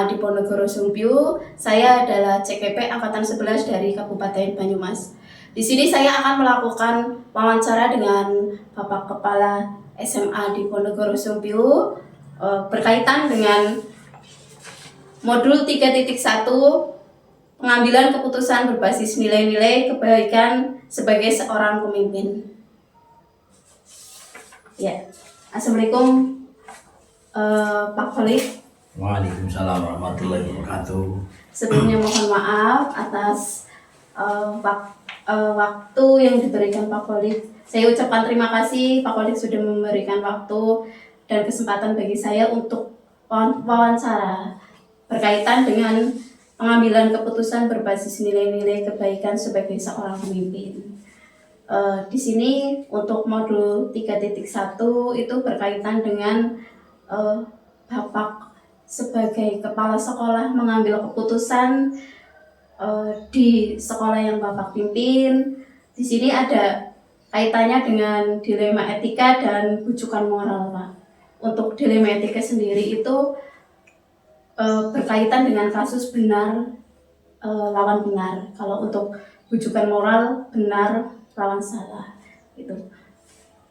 SMA Diponegoro Sumpyu. Saya adalah CKP Angkatan 11 dari Kabupaten Banyumas. Di sini saya akan melakukan wawancara dengan Bapak Kepala SMA Diponegoro Sumpyu berkaitan dengan modul 3.1 pengambilan keputusan berbasis nilai-nilai kebaikan sebagai seorang pemimpin. Ya, Assalamualaikum Pak Khalid. Waalaikumsalam warahmatullahi wabarakatuh. Sebelumnya mohon maaf atas waktu yang diberikan Pak Khalid. Saya ucapkan terima kasih Pak Khalid sudah memberikan waktu dan kesempatan bagi saya untuk wawancara berkaitan dengan pengambilan keputusan berbasis nilai-nilai kebaikan sebagai seorang pemimpin. Di sini untuk modul 3.1 itu berkaitan dengan Bapak sebagai kepala sekolah mengambil keputusan di sekolah yang Bapak pimpin. Di sini ada kaitannya dengan dilema etika dan bujukan moral, Pak. Untuk dilema etika sendiri itu berkaitan dengan kasus benar lawan benar. Kalau untuk bujukan moral benar lawan salah. Itu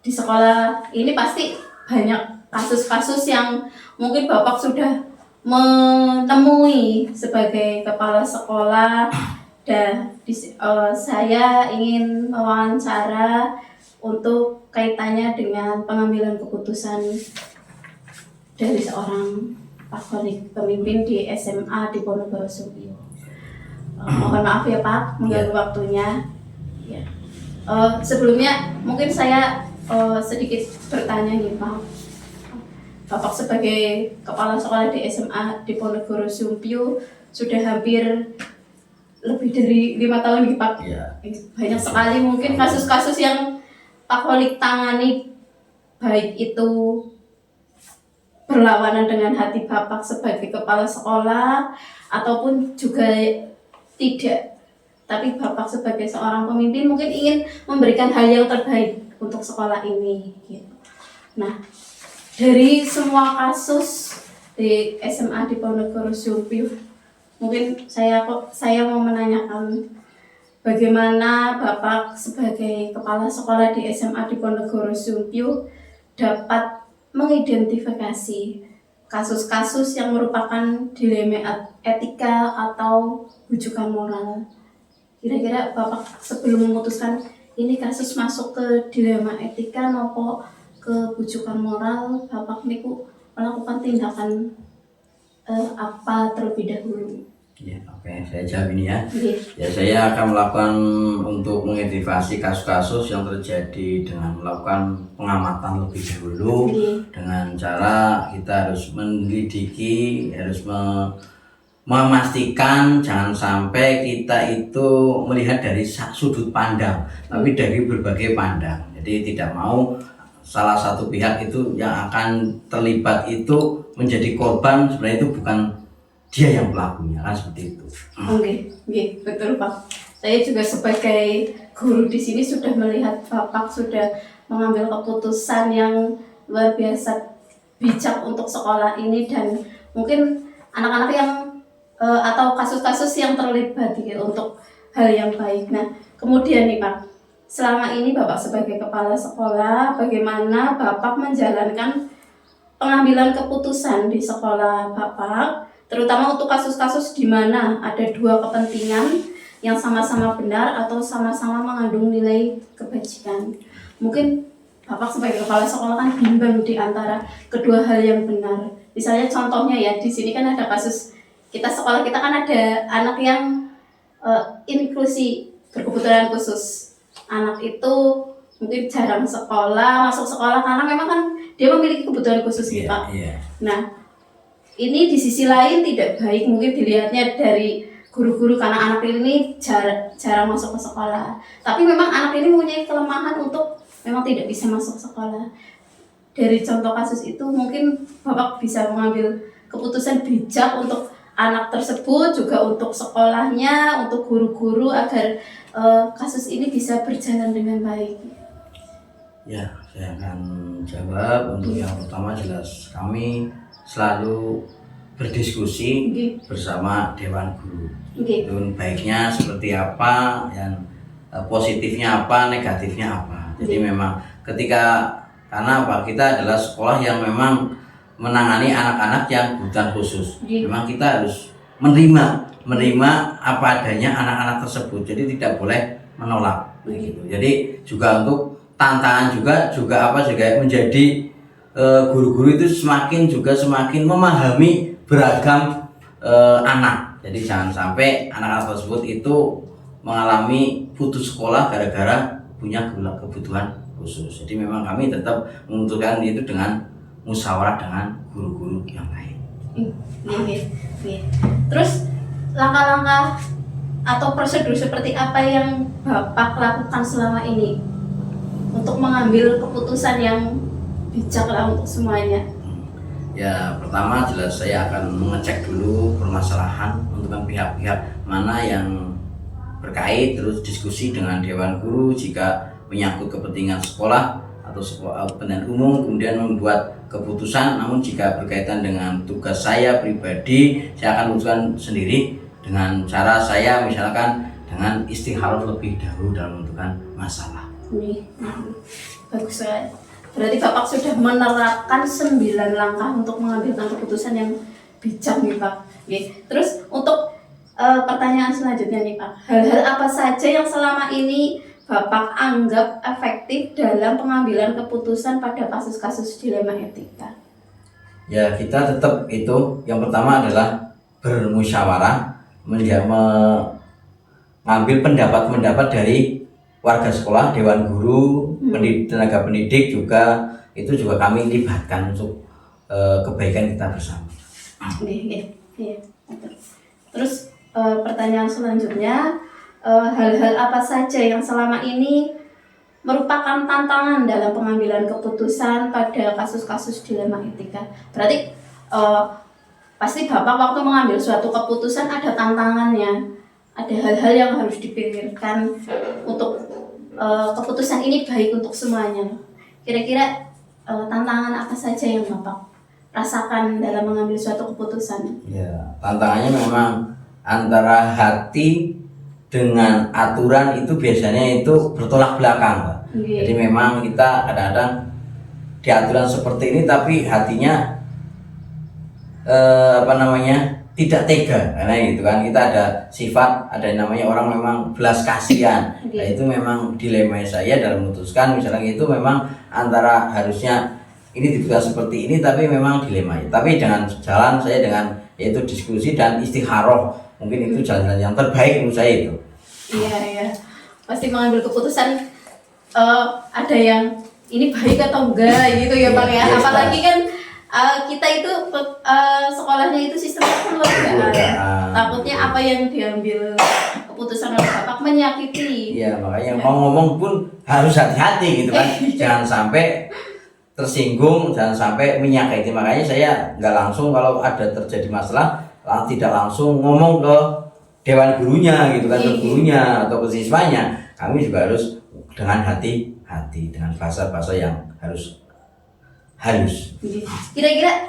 di sekolah ini pasti banyak kasus-kasus yang mungkin Bapak sudah menemui sebagai kepala sekolah. Dan saya ingin mewawancara untuk kaitannya dengan pengambilan keputusan dari seorang Pak Khalid, pemimpin di SMA Diponegoro Sumpyu. Mohon maaf ya Pak, mengganggu waktunya. Ya. Sebelumnya mungkin saya sedikit bertanya nih Pak. Bapak sebagai kepala sekolah di SMA Diponegoro Sumpyu sudah hampir lebih dari 5 tahun nih Pak. Ya. Banyak sekali mungkin kasus-kasus yang Pak Khalid tangani, baik itu berlawanan dengan hati Bapak sebagai kepala sekolah ataupun juga tidak. Tapi Bapak sebagai seorang pemimpin mungkin ingin memberikan hal yang terbaik untuk sekolah ini gitu. Nah, dari semua kasus di SMA Diponegoro Sumpyu, mungkin saya mau menanyakan bagaimana Bapak sebagai kepala sekolah di SMA Diponegoro Sumpyu dapat mengidentifikasi kasus-kasus yang merupakan dilema etika atau bujukan moral. Kira-kira Bapak sebelum memutuskan ini kasus masuk ke dilema etika nopo ke bujukan moral, Bapak niku melakukan tindakan apa terlebih dahulu? Ya, oke, saya jawab ini ya. Yeah. Ya, saya akan melakukan untuk mengidentifikasi kasus-kasus yang terjadi dengan melakukan pengamatan lebih dahulu. Dengan cara kita harus menyelidiki, harus memastikan jangan sampai kita itu melihat dari sudut pandang, tapi dari berbagai pandang. Jadi tidak mau salah satu pihak itu yang akan terlibat itu menjadi korban, sebenarnya itu bukan dia yang pelakunya, kan seperti itu. Oke, betul Pak. Saya juga sebagai guru di sini sudah melihat Bapak sudah mengambil keputusan yang luar biasa bijak untuk sekolah ini, dan mungkin anak-anak yang atau kasus-kasus yang terlibat gitu untuk hal yang baik. Nah, kemudian nih Pak, selama ini Bapak sebagai kepala sekolah, bagaimana Bapak menjalankan pengambilan keputusan di sekolah Bapak, terutama untuk kasus-kasus di mana ada dua kepentingan yang sama-sama benar atau sama-sama mengandung nilai kebajikan. Mungkin Bapak sebagai kepala sekolah kan bimbang di antara kedua hal yang benar. Misalnya contohnya ya, di sini kan ada kasus sekolah kita kan ada anak yang inklusi berkebutuhan khusus. Anak itu mungkin jarang masuk sekolah karena memang kan dia memiliki kebutuhan khusus nih Pak. Nah, ini di sisi lain tidak baik mungkin dilihatnya dari guru-guru karena anak ini jarang masuk ke sekolah. Tapi memang anak ini mempunyai kelemahan untuk memang tidak bisa masuk sekolah. Dari contoh kasus itu mungkin Bapak bisa mengambil keputusan bijak untuk anak tersebut, juga untuk sekolahnya, untuk guru-guru agar kasus ini bisa berjalan dengan baik. Ya, saya akan jawab. Untuk yang pertama jelas kami selalu berdiskusi Nggih. bersama Dewan Guru. Nggih. Itu baiknya seperti apa, yang positifnya apa, negatifnya apa. Jadi memang ketika, karena apa, kita adalah sekolah yang memang menangani anak-anak yang kebutuhan khusus. Memang kita harus menerima apa adanya anak-anak tersebut. Jadi tidak boleh menolak begitu. Jadi juga untuk tantangan juga apa juga menjadi guru-guru itu semakin memahami beragam anak. Jadi jangan sampai anak-anak tersebut itu mengalami putus sekolah gara-gara punya kebutuhan khusus. Jadi memang kami tetap memutuskan itu dengan musyawarah dengan guru-guru yang lain. Terus langkah-langkah atau prosedur seperti apa yang Bapak lakukan selama ini untuk mengambil keputusan yang bijak lah untuk semuanya? Ya, pertama jelas saya akan mengecek dulu permasalahan untuk pihak-pihak mana yang berkait, terus diskusi dengan Dewan Guru jika menyangkut kepentingan sekolah atau kepentingan umum, kemudian membuat keputusan. Namun jika berkaitan dengan tugas saya pribadi, saya akan memutuskan sendiri dengan cara saya misalkan dengan istikharah lebih dahulu dalam menentukan masalah. Bagus sekali. Berarti Bapak sudah menerapkan 9 langkah untuk mengambil keputusan yang bijak nih Pak. Terus untuk pertanyaan selanjutnya nih Pak, hal-hal apa saja yang selama ini Bapak anggap efektif dalam pengambilan keputusan pada kasus-kasus dilema etika? Ya, kita tetap itu yang pertama adalah bermusyawarah, mengambil pendapat-pendapat dari warga sekolah, Dewan Guru, tenaga pendidik juga, itu juga kami libatkan untuk kebaikan kita bersama. Terus pertanyaan selanjutnya, hal-hal apa saja yang selama ini merupakan tantangan dalam pengambilan keputusan pada kasus-kasus dilema etika? Berarti pasti Bapak waktu mengambil suatu keputusan ada tantangannya, ada hal-hal yang harus dipikirkan untuk keputusan ini baik untuk semuanya. Kira-kira tantangan apa saja yang Bapak rasakan dalam mengambil suatu keputusan? Ya, tantangannya memang antara hati dengan aturan itu biasanya itu bertolak belakang, Pak. Jadi memang kita kadang-kadang di aturan seperti ini tapi hatinya tidak tega, karena gitu kan kita ada sifat, ada yang namanya orang memang belas kasihan. Nah, itu memang dilema saya dalam memutuskan misalnya itu memang antara harusnya ini dibuat seperti ini tapi memang dilema. Tapi dengan jalan saya dengan yaitu diskusi dan istikharah, mungkin itu jalan-jalan yang terbaik menurut saya itu. Iya, pasti mengambil keputusan ada yang ini baik atau enggak gitu ya Pak ya. Apalagi kan kita itu sekolahnya itu sistemnya keluargaan. Takutnya apa yang diambil keputusan oleh Bapak menyakiti. Iya, makanya mau ngomong pun harus hati-hati gitu kan. Jangan sampai tersinggung, jangan sampai menyakiti. Makanya saya nggak langsung kalau ada terjadi masalah tidak langsung ngomong ke Dewan Gurunya gitu kan, ke gurunya atau ke siswanya. Kami juga harus dengan hati-hati, dengan bahasa-bahasa yang halus. Kira-kira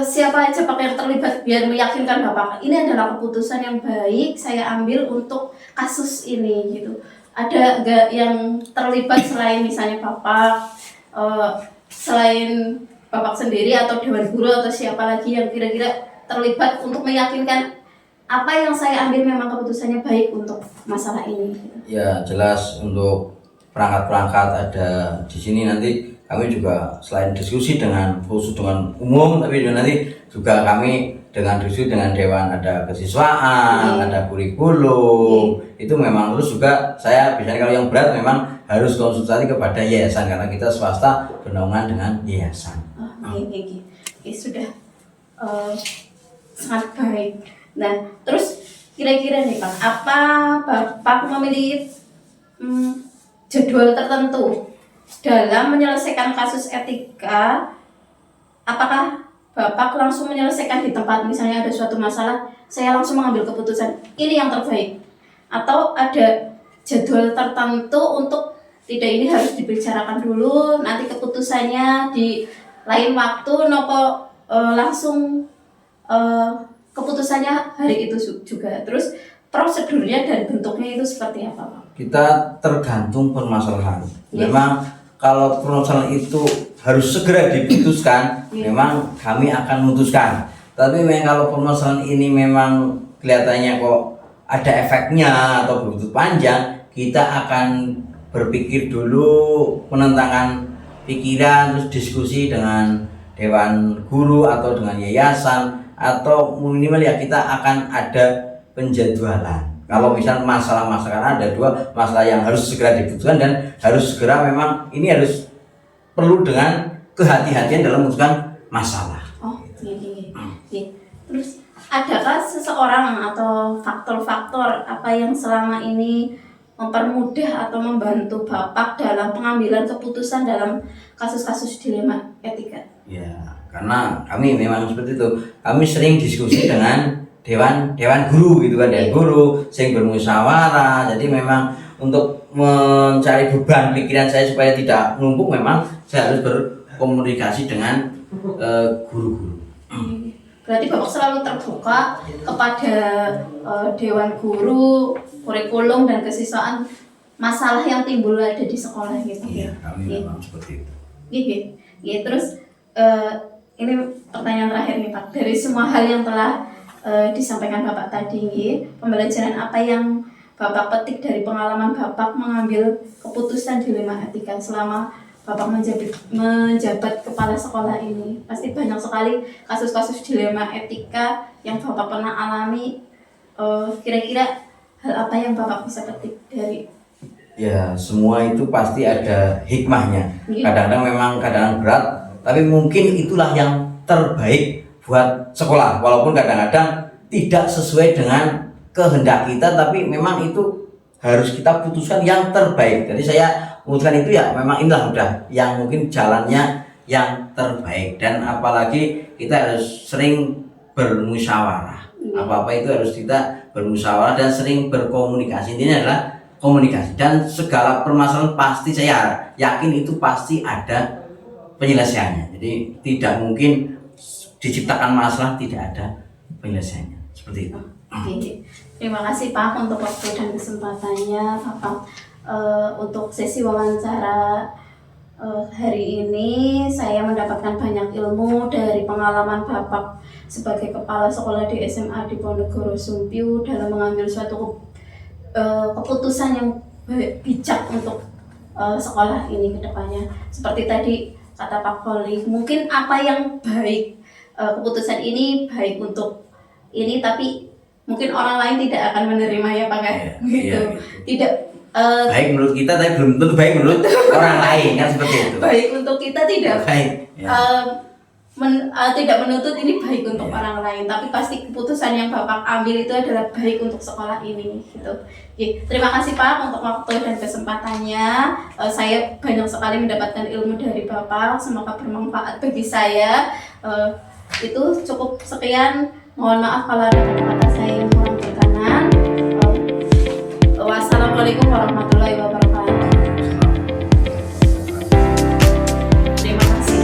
siapa aja Pak yang terlibat biar meyakinkan Bapak ini adalah keputusan yang baik saya ambil untuk kasus ini gitu? Ada gak yang terlibat selain misalnya Bapak, selain Bapak sendiri atau Dewan Guru atau siapa lagi yang kira-kira terlibat untuk meyakinkan apa yang saya ambil memang keputusannya baik untuk masalah ini? Ya, jelas untuk perangkat-perangkat ada di sini nanti kami juga selain diskusi dengan khusus dengan umum, tapi juga nanti juga kami dengan diskusi dengan Dewan ada kesiswaan, ada kurikulum. Itu memang terus juga saya biasanya kalau yang berat memang harus konsultasi kepada yayasan karena kita swasta bernaungan dengan yayasan. Sudah sangat baik. Nah, terus kira-kira nih Pak, apa Bapak memilih jadwal tertentu dalam menyelesaikan kasus etika? Apakah Bapak langsung menyelesaikan di tempat, misalnya ada suatu masalah, saya langsung mengambil keputusan ini yang terbaik? Atau ada jadwal tertentu untuk tidak ini harus dibicarakan dulu, nanti keputusannya di lain waktu, nopo langsung eh, keputusannya hari itu juga. Terus prosedurnya dan bentuknya itu seperti apa, Pak? Kita tergantung permasalahan. Yes. Memang kalau permasalahan itu harus segera diputuskan, Yes. memang kami akan memutuskan. Tapi memang kalau permasalahan ini memang kelihatannya kok ada efeknya atau berbuntut panjang, kita akan berpikir dulu, penentangan pikiran, terus diskusi dengan dewan guru atau dengan yayasan, atau minimal ya kita akan ada penjadwalan. Kalau misal masalah-masalah ada dua masalah yang harus segera diputuskan dan harus segera, memang ini harus perlu dengan kehati-hatian dalam memutuskan masalah. Oh, iya. Terus adakah seseorang atau faktor-faktor apa yang selama ini mempermudah atau membantu Bapak dalam pengambilan keputusan dalam kasus-kasus dilema etika? Ya, karena kami memang seperti itu. Kami sering diskusi dengan dewan guru gitu kan, dewan guru sering bermusyawarah. Jadi memang untuk mencari beban pikiran saya supaya tidak numpuk, memang saya harus berkomunikasi dengan guru-guru. Berarti Bapak selalu terbuka kepada dewan guru, kurikulum dan kesiswaan masalah yang timbul ada di sekolah gitu. Iya, kami memang seperti itu. Iya. Terus ini pertanyaan terakhir nih Pak. Dari semua hal yang telah disampaikan Bapak tadi, pembelajaran apa yang Bapak petik dari pengalaman Bapak mengambil keputusan dilema etika selama Bapak menjabat kepala sekolah ini? Pasti banyak sekali kasus-kasus dilema etika yang Bapak pernah alami. Kira-kira hal apa yang Bapak bisa petik dari? Ya, semua itu pasti ada hikmahnya. Iya. Kadang-kadang memang kadang berat, tapi mungkin itulah yang terbaik buat sekolah. Walaupun kadang-kadang tidak sesuai dengan kehendak kita, tapi memang itu harus kita putuskan yang terbaik. Jadi saya memutuskan itu ya memang inilah udah yang mungkin jalannya yang terbaik. Dan apalagi kita harus sering bermusyawarah. Apa-apa itu harus kita bermusyawarah dan sering berkomunikasi. Intinya adalah komunikasi, dan segala permasalahan pasti saya yakin itu pasti ada penyelesaiannya. Jadi tidak mungkin diciptakan masalah tidak ada penyelesaiannya, seperti itu. Oke. Terima kasih Pak untuk waktu dan kesempatannya Bapak. Untuk sesi wawancara hari ini saya mendapatkan banyak ilmu dari pengalaman Bapak sebagai kepala sekolah di SMA di Ponegoro Sumpyu dalam mengambil suatu keputusan yang bijak untuk sekolah ini ke depannya. Seperti tadi kata Pak Kholi, mungkin apa yang baik, keputusan ini baik untuk ini, tapi mungkin orang lain tidak akan menerima ya Pak kan? Iya, Gitu. iya, Tidak baik menurut kita, tapi belum tentu baik menurut orang lain, kan seperti itu. baik untuk kita tidak Baik. Ya. tidak menuntut ini baik untuk orang lain, tapi pasti keputusan yang Bapak ambil itu adalah baik untuk sekolah ini gitu. Oke, terima kasih Pak untuk waktu dan kesempatannya. Saya banyak sekali mendapatkan ilmu dari Bapak, semoga bermanfaat bagi saya. Itu cukup sekian. Mohon maaf kalau ada kata-kata saya yang kurang berkenan. Wassalamualaikum warahmatullahi wabarakatuh. Terima kasih.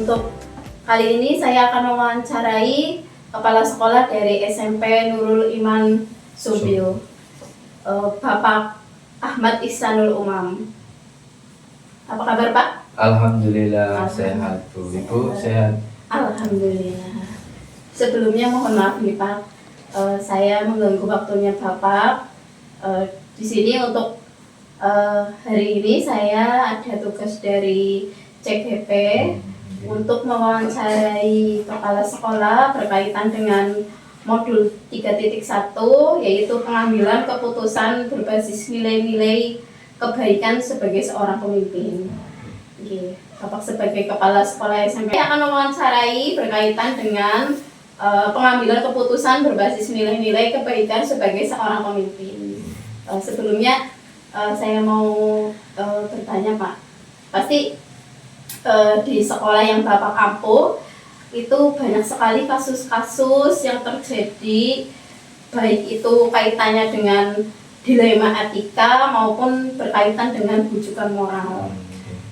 Untuk kali ini saya akan mewawancarai kepala sekolah dari SMP Nurul Iman Sumpyu, Bapak Ahmad Ihsanul Umam. Apa kabar Pak? Alhamdulillah sehat Bu. Ibu sehat? Alhamdulillah. Sebelumnya mohon maaf nih Pak, saya mengganggu waktunya Bapak. Di sini untuk hari ini saya ada tugas dari CGP untuk mewawancarai kepala sekolah berkaitan dengan modul 3.1, yaitu pengambilan keputusan berbasis nilai-nilai kebaikan sebagai seorang pemimpin. Oke, Bapak sebagai kepala sekolah SMP akan mewawancarai berkaitan dengan pengambilan keputusan berbasis nilai-nilai kebaikan sebagai seorang pemimpin. Sebelumnya saya mau bertanya Pak, pasti di sekolah yang Bapak ampuh itu banyak sekali kasus-kasus yang terjadi, baik itu kaitannya dengan dilema etika maupun berkaitan dengan bujukan moral.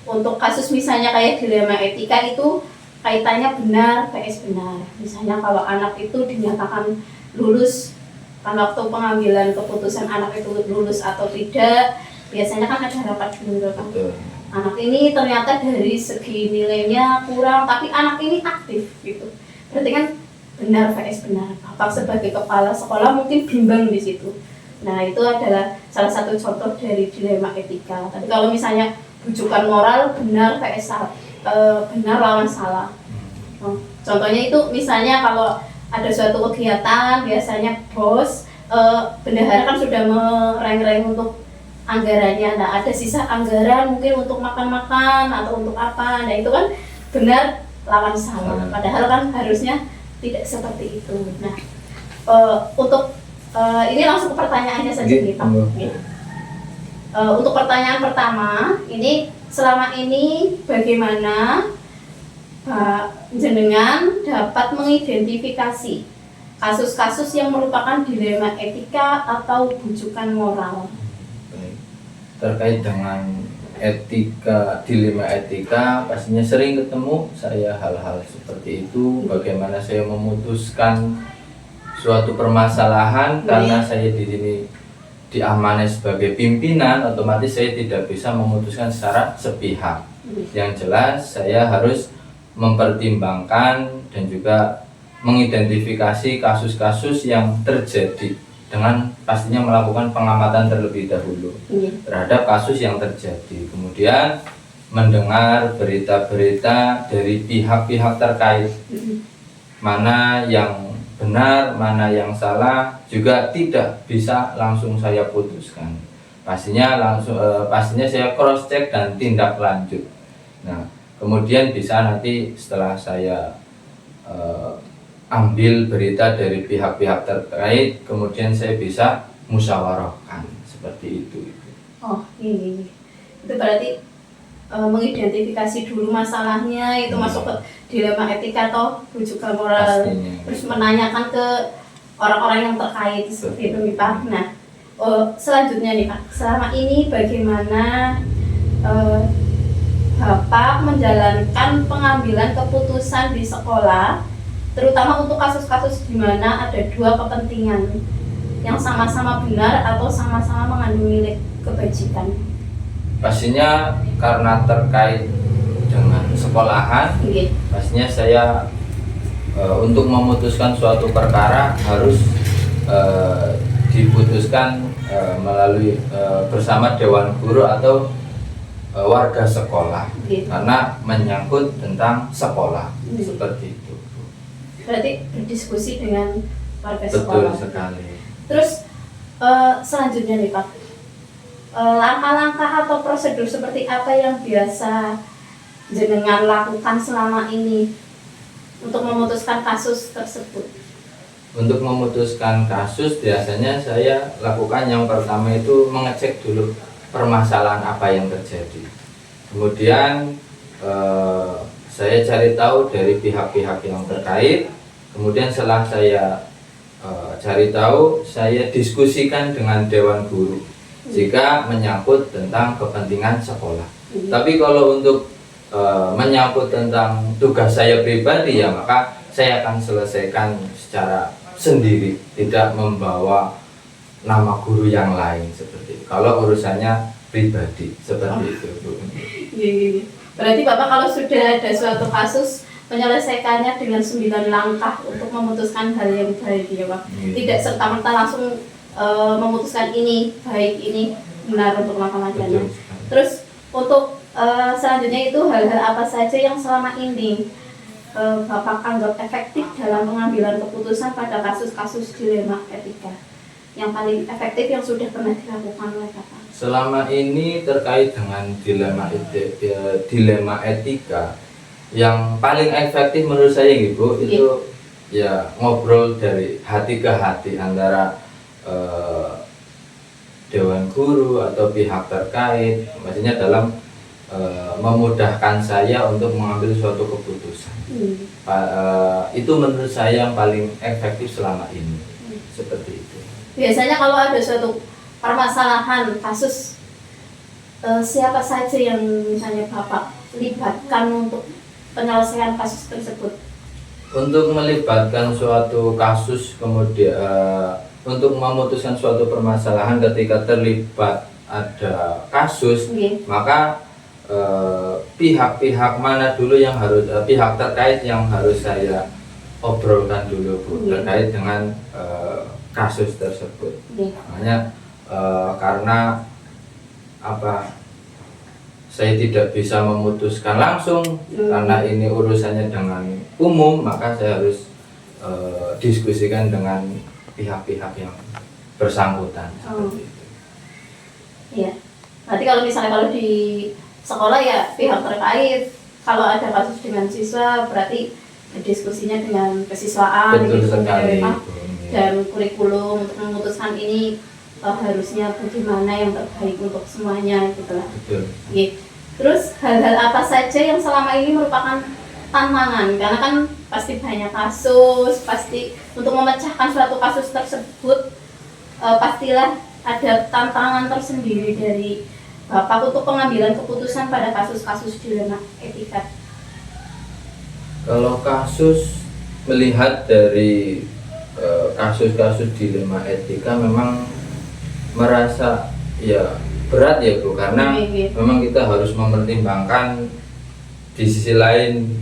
untuk kasus misalnya kayak dilema etika itu kaitannya benar vs benar. Misalnya kalau anak itu dinyatakan lulus, kan waktu pengambilan keputusan anak itu lulus atau tidak, biasanya kan ada rapat dulu kan. Betul. Anak ini ternyata dari segi nilainya kurang, tapi anak ini aktif gitu. Berarti kan benar vs benar. Bapak sebagai kepala sekolah mungkin bimbang di situ. Nah, itu adalah salah satu contoh dari dilema etika. Tapi kalau misalnya rujukan moral benar vs benar lawan salah. Contohnya itu misalnya kalau ada suatu kegiatan, biasanya bos bendahara kan sudah mereng-reng untuk anggarannya. Nah, ada sisa anggaran mungkin untuk makan-makan atau untuk apa. Nah, itu kan benar lawan salah. Padahal kan harusnya tidak seperti itu. Nah, untuk ini langsung ke pertanyaannya saja nih Pak. Untuk pertanyaan pertama, ini selama ini bagaimana Pak jenengan dapat mengidentifikasi kasus-kasus yang merupakan dilema etika atau bujukan moral? Baik. Terkait dengan etika, dilema etika, pastinya sering ketemu saya hal-hal seperti itu. Bagaimana saya memutuskan suatu permasalahan karena saya di sini diamanai sebagai pimpinan, otomatis saya tidak bisa memutuskan secara sepihak. Yang jelas saya harus mempertimbangkan dan juga mengidentifikasi kasus-kasus yang terjadi dengan pastinya melakukan pengamatan terlebih dahulu terhadap kasus yang terjadi. Kemudian mendengar berita-berita dari pihak-pihak terkait, mana yang benar, mana yang salah, juga tidak bisa langsung saya putuskan. Pastinya saya cross check dan tindak lanjut. Nah, kemudian bisa nanti setelah saya ambil berita dari pihak-pihak terkait, kemudian saya bisa musyawarahkan seperti itu. Oh, ini itu berarti mengidentifikasi dulu masalahnya, itu masuk ke dilema etika atau rujukan moral. Pastinya. Terus menanyakan ke orang-orang yang terkait seperti itu nih Pak. Nah, selanjutnya nih Pak, selama ini bagaimana Bapak menjalankan pengambilan keputusan di sekolah, terutama untuk kasus-kasus di mana ada dua kepentingan yang sama-sama benar atau sama-sama mengandung nilai kebajikan? Pastinya karena terkait dengan sekolahan, pastinya saya untuk memutuskan suatu perkara harus diputuskan melalui bersama Dewan Guru atau warga sekolah, karena menyangkut tentang sekolah. Seperti itu. Berarti berdiskusi dengan warga Betul sekolah. sekali. Terus selanjutnya nih Pak, langkah-langkah atau prosedur seperti apa yang biasa jenengan lakukan selama ini untuk memutuskan kasus tersebut? Untuk memutuskan kasus biasanya saya lakukan yang pertama itu mengecek dulu permasalahan apa yang terjadi. Kemudian saya cari tahu dari pihak-pihak yang terkait. Kemudian setelah saya cari tahu, saya diskusikan dengan Dewan Guru jika menyangkut tentang kepentingan sekolah. Tapi kalau untuk menyangkut tentang tugas saya pribadi, ya maka saya akan selesaikan secara sendiri, tidak membawa nama guru yang lain seperti itu. Kalau urusannya pribadi seperti itu, Bu. Gini. Berarti Bapak kalau sudah ada suatu kasus menyelesaikannya dengan 9 langkah untuk memutuskan hal yang baik ya Pak. Tidak serta-merta langsung memutuskan ini baik, ini benar untuk melakukannya. Terus untuk selanjutnya itu hal-hal apa saja yang selama ini Bapak anggap efektif dalam pengambilan keputusan pada kasus-kasus dilema etika? Yang paling efektif yang sudah pernah dilakukan oleh Bapak? Selama ini terkait dengan dilema etika, yang paling efektif menurut saya gitu, itu ya ngobrol dari hati ke hati antara Dewan Guru atau pihak terkait, maksudnya dalam memudahkan saya untuk mengambil suatu keputusan. Itu menurut saya yang paling efektif selama ini. Seperti itu. Biasanya kalau ada suatu permasalahan kasus siapa saja yang misalnya Bapak libatkan untuk penyelesaian kasus tersebut? Untuk melibatkan suatu kasus, kemudian untuk memutuskan suatu permasalahan ketika terlibat ada kasus, maka pihak-pihak mana dulu yang harus pihak terkait yang harus saya obrolkan dulu, Bu, terkait dengan kasus tersebut. Makanya karena apa, saya tidak bisa memutuskan langsung karena ini urusannya dengan umum, maka saya harus diskusikan dengan pihak-pihak yang bersangkutan. Seperti itu. Iya. Berarti kalau misalnya kalau di sekolah ya pihak terkait, kalau ada kasus dengan siswa berarti diskusinya dengan kesiswaan Betul gitu, sekali, dan kurikulum untuk memutuskan ini harusnya bagaimana yang terbaik untuk semuanya gitu lah. Betul. Terus hal-hal apa saja yang selama ini merupakan tantangan, karena kan pasti banyak kasus, pasti untuk memecahkan suatu kasus tersebut pastilah ada tantangan tersendiri dari Bapak untuk pengambilan keputusan pada kasus-kasus dilema etika. Kalau kasus, melihat dari kasus-kasus dilema etika memang merasa ya berat ya, Bu, karena memang kita harus mempertimbangkan di sisi lain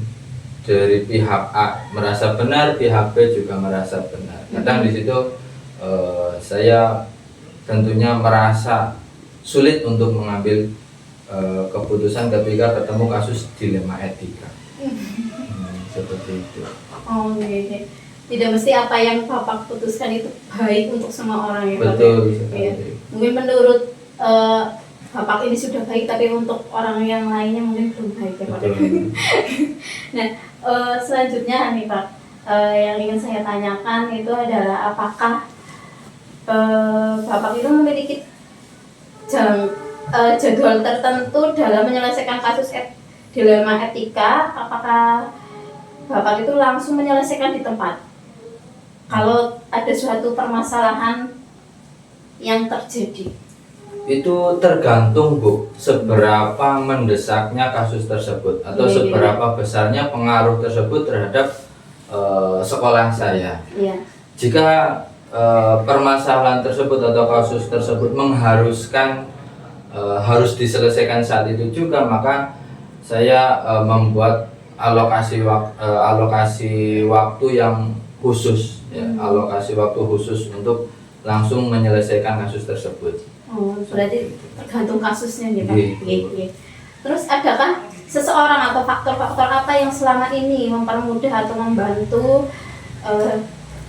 dari pihak A merasa benar, pihak B juga merasa benar. Kadang di situ saya tentunya merasa sulit untuk mengambil keputusan ketika ketemu kasus dilema etika. Seperti itu. Oh, tidak mesti apa yang Bapak putuskan itu baik untuk semua orang ya, Pak. Betul. Ya. Mungkin menurut Bapak ini sudah baik, tapi untuk orang yang lainnya mungkin belum baik ya, Pak. Nah, selanjutnya nih, Pak, yang ingin saya tanyakan itu adalah apakah Bapak itu memiliki jadwal tertentu dalam menyelesaikan kasus dilema etika? Apakah Bapak itu langsung menyelesaikan di tempat kalau ada suatu permasalahan yang terjadi? Itu tergantung, Bu, seberapa mendesaknya kasus tersebut atau seberapa besarnya pengaruh tersebut terhadap sekolah saya. Jika permasalahan tersebut atau kasus tersebut mengharuskan harus diselesaikan saat itu juga, maka saya membuat alokasi waktu yang khusus, alokasi waktu khusus untuk langsung menyelesaikan kasus tersebut. Oh, berarti tergantung kasusnya nih, Pak. Terus adakah seseorang atau faktor-faktor apa yang selama ini mempermudah atau membantu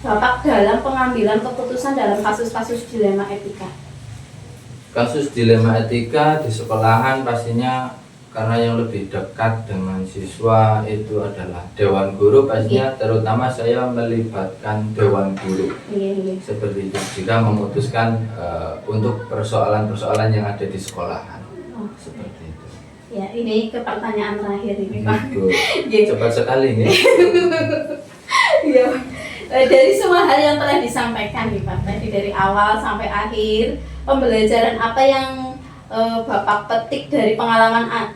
Bapak dalam pengambilan keputusan dalam kasus-kasus dilema etika? Kasus dilema etika di sekolahan pastinya karena yang lebih dekat dengan siswa itu adalah dewan guru, pastinya terutama saya melibatkan dewan guru. Seperti itu jika memutuskan untuk persoalan-persoalan yang ada di sekolahan. Seperti itu. Ya, ini ke pertanyaan terakhir ini, Pak. Cepat sekali nih. Iya. Dari semua hal yang telah disampaikan nih, Pak, tadi dari awal sampai akhir, pembelajaran apa yang Bapak petik dari pengalaman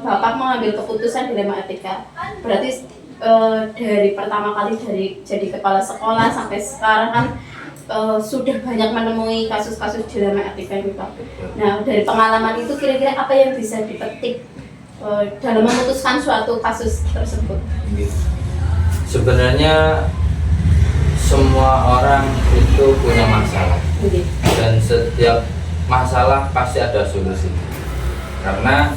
Bapak mengambil keputusan dilema etika? Berarti dari pertama kali dari jadi kepala sekolah sampai sekarang kan sudah banyak menemui kasus-kasus dilema etika ini, Pak. Nah, dari pengalaman itu kira-kira apa yang bisa dipetik dalam memutuskan suatu kasus tersebut? Sebenarnya semua orang itu punya masalah, dan setiap masalah pasti ada solusi. Karena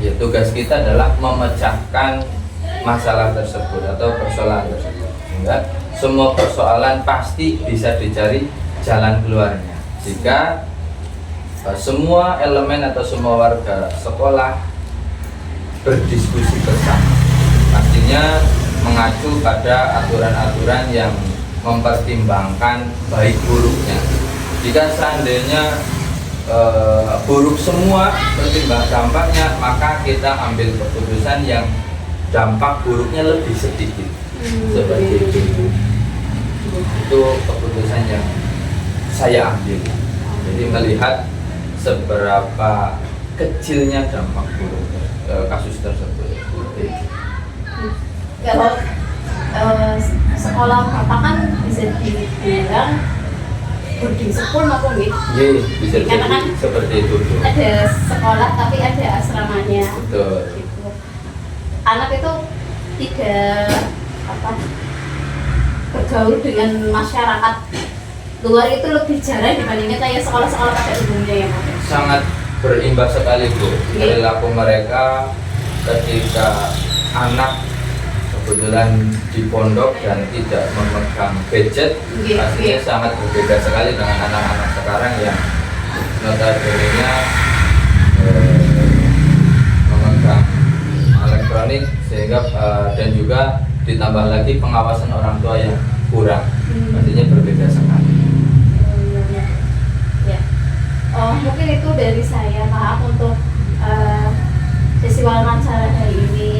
ya tugas kita adalah memecahkan masalah tersebut atau persoalan tersebut, sehingga semua persoalan pasti bisa dicari jalan keluarnya jika semua elemen atau semua warga sekolah berdiskusi bersama, pastinya mengacu pada aturan-aturan yang mempertimbangkan baik buruknya. Jika seandainya buruk semua pertimbang dampaknya, maka kita ambil keputusan yang dampak buruknya lebih sedikit. Seperti itu. Itu keputusan yang saya ambil. Jadi melihat seberapa kecilnya dampak buruk kasus tersebut. Kalau sekolah Bapak kan bisa dibilang boarding school maupun gitu. Iya, bisa Karena jadi kan seperti itu tuh. ada sekolah tapi ada asramanya. Betul. Gitu. Anak itu tidak bergaul dengan masyarakat luar itu lebih jarang dibandingkan kayak sekolah-sekolah pada umumnya ya Pak. Sangat berimbas sekali Bu Iya. perilaku mereka ketika anak kebetulan di pondok dan tidak memegang gadget, Iya, pastinya iya. sangat berbeda sekali dengan anak-anak sekarang yang notabene-nya memegang elektronik sehingga dan juga ditambah lagi pengawasan orang tua yang kurang, pastinya berbeda sekali. Ya. Mungkin itu dari saya, maaf untuk sesi wawancara hari ini.